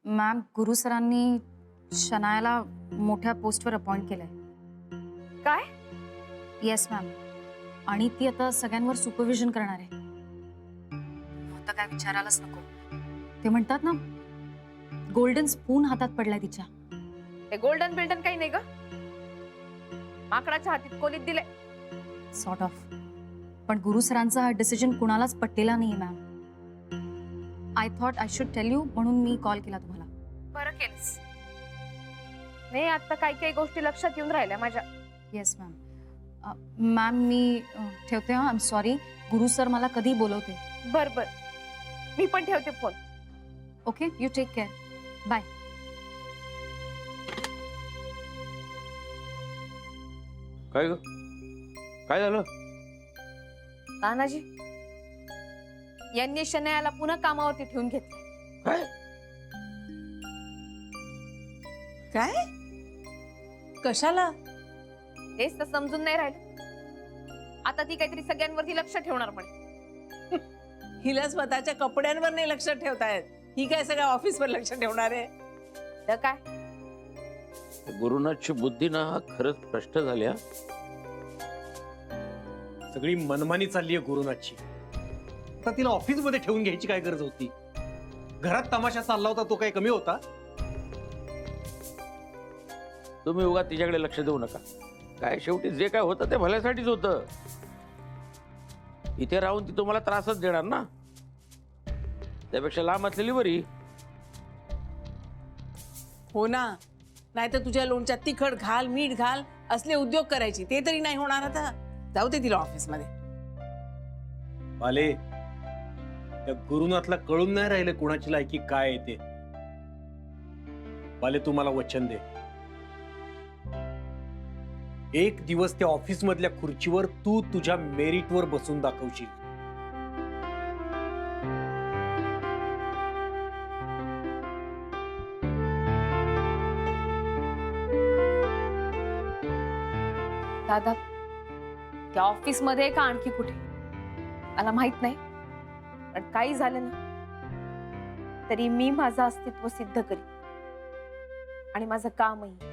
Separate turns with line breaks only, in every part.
Ma'am, गुरु सरांनी शनायाला मोठ्या पोस्टवर अपॉइंट केलंय.
काय?
Yes ma'am. आणि ती आता सगळ्यांवर सुपरविजन करणार आहे. आता काय विचारायलाच नको. ते म्हणतात ना, गोल्डन स्पून हातात पडलाय तिच्या.
ते गोल्डन बिल्डन काही नाही ग. माकडाच्या हातीत कोलीत दिले.
Sort of. पण गुरु सरांचा हा डिसिजन कुणालाच पटलेला नाहीये ma'am. I thought I should tell you, म्हणून मी कॉल केला तुम्हाला.
बरं केलंस. नाही, आता काही काही गोष्टी लक्षात येऊन राहिल्या माझ्या.
Yes ma'am. मॅम, मी ठेवते. I am sorry. Guru sir मला कधी बोलवते.
बर बर, मी पण ठेवते phone.
Okay, you take care. Bye.
काय ग? काय झालं?
तानाजी यांनी शनायाला पुन्हा कामावरती ठेवून घेतले.
काय?
काय? कशाला?
तेच तर समजून नाही राहिलं. आता ती काहीतरी सगळ्यांवरती लक्ष ठेवणार म्हणे.
हिला स्वतःच्या कपड्यांवर नाही लक्ष ठेवतायत, ही काय सगळ्या ऑफिसवर लक्ष ठेवणार आहे?
तर काय,
गुरुनाथची बुद्धी ना खरंच भ्रष्ट झाल्या.
सगळी मनमानी चालली आहे गुरुनाथची. आता तिला ऑफिस मध्ये ठेवून घ्यायची काय गरज होती? घरात तमाशा चालला होता तो काही कमी होता?
तुम्ही उगा तिच्याकडे लक्ष देऊ नका. काय शेवटी जे काय होतं ते भल्यासाठीच होतं. इथे राहून ती तुम्हाला त्रासच देणार ना. त्यापेक्षा लांब असलेली बरी.
हो ना, नाही तर तुझ्या लोणच्यात तिखट घाल, मीठ घाल असले उद्योग करायची. ते तरी नाही होणार. आता जाऊ दे तिला ऑफिस मध्ये.
बाले, त्या गुरुनाथला कळून नाही राहिले कुणाची लायकी काय आहे ते. बाले, तू मला वचन दे, एक दिवस त्या ऑफिस मधल्या खुर्चीवर तू तुझ्या मेरिटवर बसून दाखवशील.
दादा त्या ऑफिस मध्ये का आणखी कुठे मला माहित नाही, पण काही झालं ना तरी मी माझं अस्तित्व सिद्ध करीन आणि माझं कामही.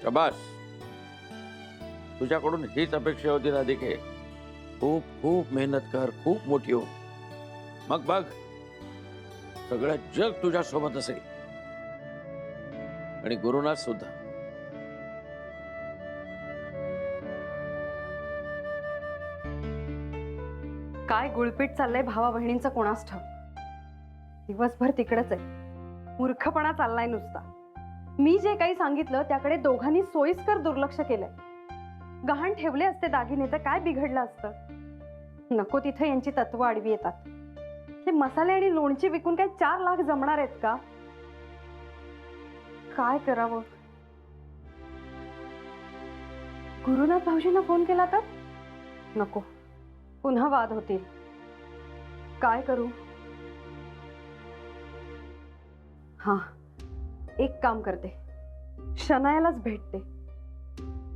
शबास, तुझ्याकडून हीच अपेक्षा होती राधिके. खूप खूप मेहनत कर, खूप मोठी हो. मग बघ, सगळं जग तुझ्या सोबत असेल. आणि गुरुनाथ सुद्धा.
काय गुळपीट चाललंय भावा बहिणींचा कोणास ठाऊक. दिवसभर तिकडेच आहे. मूर्खपणा चाललाय नुसता. मी जे काही सांगितलं त्याकडे दोघांनी सोयीस्कर दुर्लक्ष केलंय. गहाण ठेवले असते दागिने तर काय बिघडलं असतं. नको तिथे यांची तत्व आडवी येतात. ते मसाले आणि लोणची विकून काय 4 लाख जमणार आहेत का? काय करावं? गुरुनाथ भाऊजींना फोन केला तर नको, पुन्हा वाद होतील. काय करू? हा, एक काम करते, शनायालाच भेटते.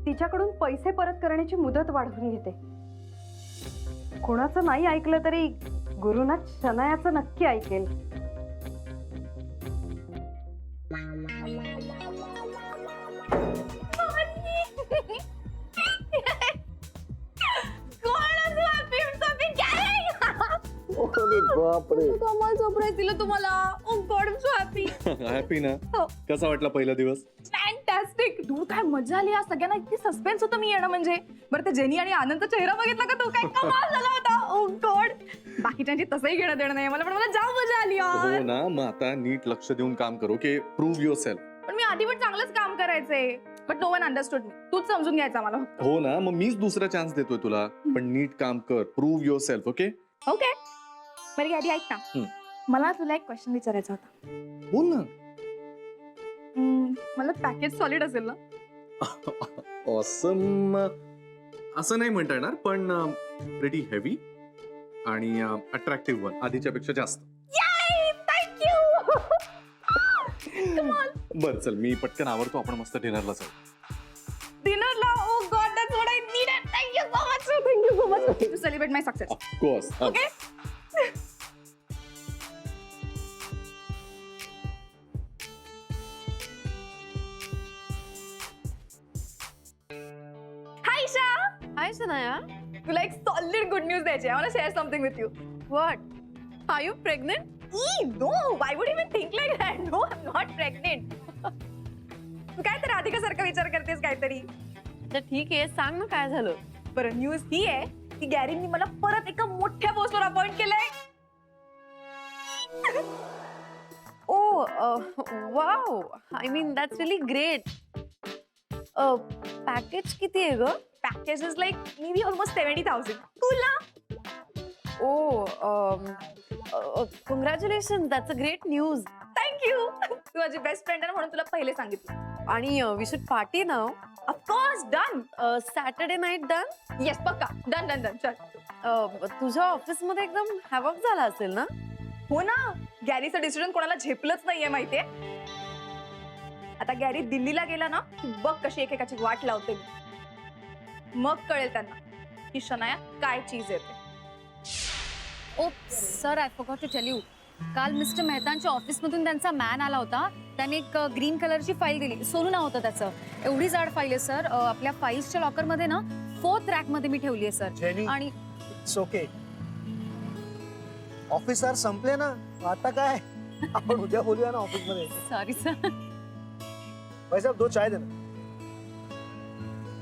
तिच्याकडून पैसे परत करण्याची मुदत वाढवून घेते. कोणाचं नाही ऐकलं तरी गुरुनाथ शनायाचं नक्की ऐकेल.
कमाल सरप्राईज दिलं तुम्हाला. Oh god, I am so happy.
Happy ना?
हो.
कसा वाटला पहिला दिवस?
फॅन्टॅस्टिक. दूर काय मजा आली. आज सगळ्यांना इतकी सस्पेन्स होतं मी येणं म्हणजे. बरं, ते जेनी आणि आनंदचा चेहरा बघितला का? तो काय कमाल झाला होता. ओ गॉड, बाकीच्यांची तसंही घेणं देणं नाही मला, पण मला जाम मजा आली
हो
यार.
ना, मग आता नीट लक्ष देऊन काम करू की प्रूव्ह युअर सेल्फ.
पण मी आधी पण चांगलंच काम करायचंय. बट नो वन अंडरस्टूड मी. तूच समजून घ्यायचा मला फक्त.
हो ना, मग मीच दुसरा चान्स देतोय तुला. पण नीट काम कर, prove your self. Okay
okay. बरं, आधी ऐक ना, मला तुला एक क्वेश्चन विचारायचा होता.
बोल ना.
मला पॅकेज सॉलिड असेल ना?
ऑसम असं नाही म्हणता येणार, पण प्रिटी हेवी आणि अट्रॅक्टिव्ह वन, आधीच्या पेक्षा जास्त. बर, चल मी पटकन आवडतो. आपण मस्त डिनरला जाऊ.
डिनरला? Oh god, that's what I needed. Thank you so much. Thank you so much to celebrate my success.
Of course.
Okay. तुला एक सॉलिड गुड न्यूज द्यायची. I want to share something with you. What? Are you pregnant? No, why would even think like that? No, I am not pregnant. तू काय तर राधिकासारखा विचार करतेस काहीतरी. तर ठीक आहे, सांग ना काय झालं. बरं, न्यूज ही आहे की गॅरींनी मला परत एका मोठ्या पोस्टवर अपॉइंट केलंय. Oh wow, I mean that's really great. Package किती आहे ग? Package is like maybe almost 70,000. तुला? Oh congratulation, that's a great news. Thank you. तू माझी बेस्ट फ्रेंड आहे म्हणून तुला पहिले सांगितलं. आणि we should party now. Of course, done. Saturday night done. Yes, पक्का. Done done done. चल. तुझ्या ऑफिसमध्ये एकदम हॅवक झाला असेल ना? हो ना, गॅरीचं डिसिजन कोणाला झेपलंच नाहीये माहितीये. आता गॅरी दिल्लीला गेला ना, बघ कशी एकेकाची वाट लावते. मग कळेल त्यांना की शनाया काय चीज येते.
Oh sir, I forgot to tell you, काल मिस्टर मेहतांच्या ऑफिसमधून त्यांचा मॅन आला होता. त्याने एक ग्रीन कलरची फाईल दिली. सोनू नाव होतं त्याचं. एवढी जाड फाईल आहे सर. आपल्या फाईल्सच्या लॉकरमध्ये ना 4th रॅकमध्ये मी ठेवली आहे सर.
जेनी,
आणि
इट्स ओके. ऑफिसर संपले ना, आता काय आपण उद्या बोलूया ना ऑफिस मध्ये.
Sorry sir.
भाई साहब 2 चाय देना.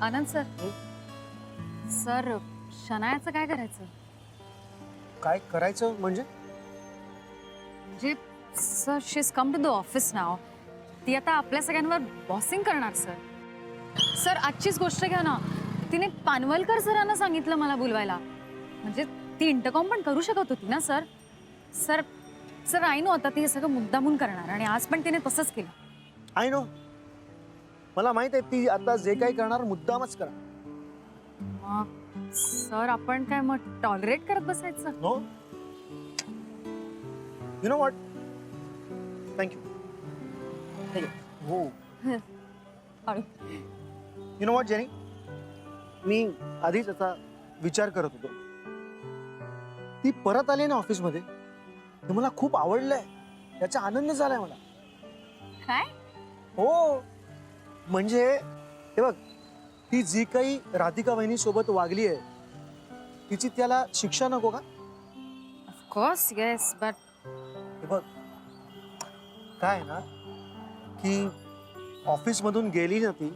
आनंद सर, सर शनायाचं काय करायचं?
काय करायचं म्हणजे?
म्हणजे sir, she is come to the office now. ती आता आपल्या सगळ्यांवर बॉसिंग करणार सर. सर, आजचीच गोष्ट घ्या ना, तिने पानवलकर सरांना सांगितलं मला बोलवायला. म्हणजे ती इंटरकॉम पण करू शकत होती ना sir. Sir sir I know आता ती हे सगळं मुद्दामून करणार आणि आज पण तिने तसंच केलं.
आय नो, मला माहित आहे ती आता जे काही करणार मुद्दामच करणार.
मग सर आपण काय मग टॉलरेट करत बसायचं?
No, you know what, thank you. हो, यू नो व्हॉट जेनी, मी आधीच याचा विचार करत होतो. ती परत आली ना ऑफिसमध्ये, ते मला खूप आवडलंय. त्याचा आनंद झालाय मला.
काय?
हो, म्हणजे हे बघ, ती जी काही राधिका वहिनी सोबत वागली आहे तिची त्याला शिक्षा नको का?
ऑफकोर्स येस, बट
हे बघ, काय आहे ना की ऑफिस मधून गेली ना ती,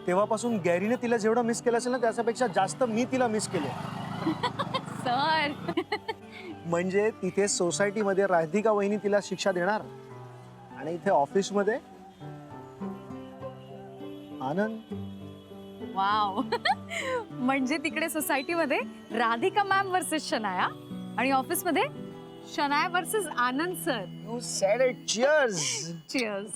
तेव्हापासून गॅरीने तिला जेवढं मिस केलं असेल ना त्याच्यापेक्षा जास्त मी तिला मिस केलं.
सर
म्हणजे तिथे सोसायटीमध्ये राधिका वहिनी तिला शिक्षा देणार आणि इथे ऑफिसमध्ये आनंद.
वाव. म्हणजे तिकडे सोसायटीमध्ये राधिका मॅम वर्सेस शनाया आणि ऑफिसमध्ये Shanaya versus Anand sir.
You said it. Cheers.
Cheers.